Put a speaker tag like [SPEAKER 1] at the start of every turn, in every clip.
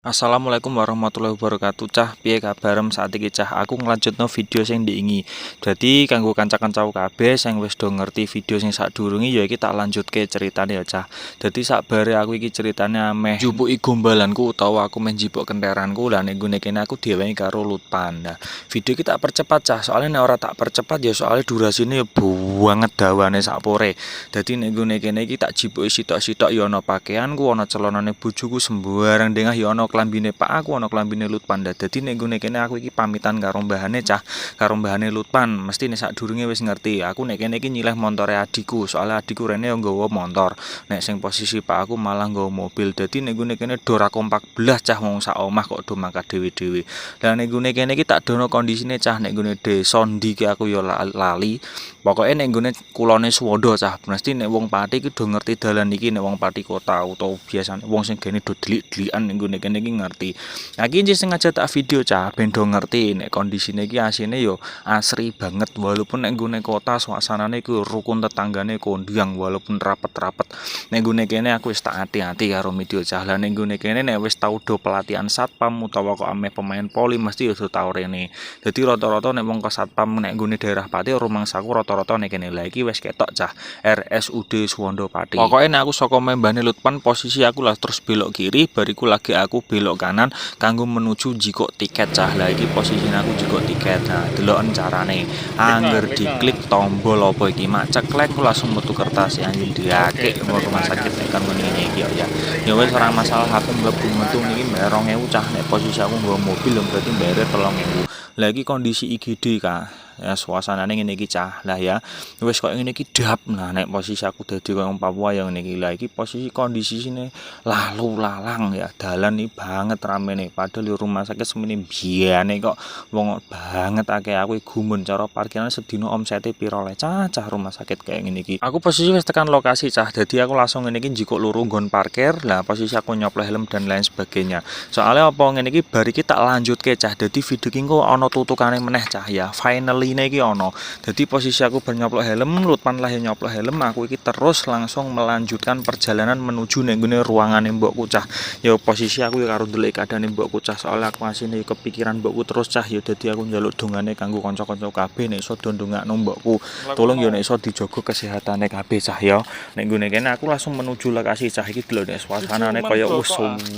[SPEAKER 1] Assalamualaikum warahmatullahi wabarakatuh. Cah, piye kabarem saat iki cah? Aku nglanjutno video sing diingi. Dadi kanggo kanca-kancaku kabeh sing wis do ngerti video sing sadurunge ya iki tak lanjutke ceritane ya cah. Dadi sakbare aku iki ceritane ameh njupuki gombalanku utawa aku meh njipuk kenteranku lah nek gone kene aku diwehi karo Lutpan. Nah, video iki tak percepat cah. Soalnya nek ora tak percepat ya soalnya durasine ya banget dawane sakpore. Dadi nek gone kene iki tak jipuki sitok-sitok ya ana pakaianku, ana celanane bojoku sembarang dengah ya ana klambine Pak aku ana klambine Lutpan. Dadi nek gone kene aku iki pamitan karo mbahane cah, karo mbahane Lutpan. Mesti nek sadurunge wis ngerti. Aku nek kene iki nyileh montore adikku, soalnya adikku rene yo nggawa motor. Nek sing posisi Pak aku malah nggawa mobil. Dadi nek gone kene do ra kompak belas cah wong sak omah kok do mangkat dhewe-dhewe. Lah nek gone kene iki tak dono kondisine cah nek gone desa ndi ki aku yo lali. Pokoke nek gone kulone Suwondo cah, mesti nek wong Pati iki do ngerti dalan iki nek wong Pati kota utawa biasane wong sing gene do delik-delikan nek gone kene iki ngerti. Nah iki sengaja tak video cah ben do ngerti nek kondisine iki asine yo asri banget walaupun nek gone kota suasanane iku rukun tetanggane kondang walaupun rapet-rapet. Nek gone kene aku wis tak hati-hati karo video cah. Lah nek gone kene nek wis tau do pelatihan satpam utawa kok ameh pemain poli mesti yo do tau rene. Dadi rata-rata nek wong ke satpam nek gone daerah Pati rumangsaku rata-rata nek kene. Lah iki wis ketok cah RSUD Suwondo Pati. Pokoke nek aku saka membane Lutpan posisi aku lah terus belok kiri bariku lagi aku belok kanan kanggo menuju jiko tiket cah. Lah iki posisinya aku jiko tiket. Nah, deloken carane. Angger diklik tombol apa iki mak ceklek langsung metu kertas anjing diake mau rumah sakit tekan ngene iki ya. Ya wis ora masalah aku mlebu metu niki mbayar 2000 cah nek posisi aku nggawa mobil berarti mbayar 3000. Lah iki kondisi IGD Kak. Ya suasanane ngene iki cah. Lah ya wis koyo ngene iki dap. Nah nek posisi aku dadi koyo wong Papua ya ngene iki. Lah iki posisi kondisi sini lalu lalang ya dalan iki banget ramene padahal rumah sakit semene biyane kok wong banget akeh aku gumun cara parkiran sedina omsete piro le cah rumah sakit kayak ngene iki. Aku posisi wis tekan lokasi cah. Dadi aku langsung ngene iki njikuk luru nggon parkir. Lah posisi aku nyoplo helm dan lain sebagainya. Soalnya apa ngene iki bar iki tak lanjutke cah. Dadi video iki engko ana tutukane meneh cah ya. Finally iki ono. Dadi posisi aku bar nyoplok helm, Lutpan lah yang nyoplok helm, aku iki terus langsung melanjutkan perjalanan menuju ning gone ruangane mbokku cah. Ya posisi aku ya karo ndelik keadaane mbokku cah, soalnya aku asine kepikiran mbokku terus cah ya dadi aku njaluk dongane kanggo kanca-kanca kabeh nek iso ndongakno mbokku. Tolong ya nek iso dijogo kesehatane kabeh cah ya. Nek gone kene aku langsung menuju lokasi cah iki lho nek suasanane kaya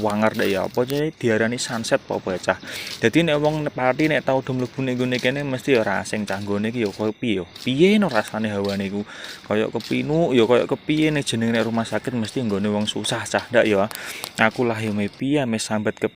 [SPEAKER 1] wanger deh ya. Apa jenenge diarani sunset apa ya cah. Dadi nek wong Pati nek tau do mlebu ning gone kene mesti ora asing cah nggone iki ya koyo piye yo. Piye no rasane hawane iku. Kaya kepinu ya kaya kepiye nek jenenge rumah sakit mesti nggone wong susah cah ndak ya. Aku lah yo piye sambat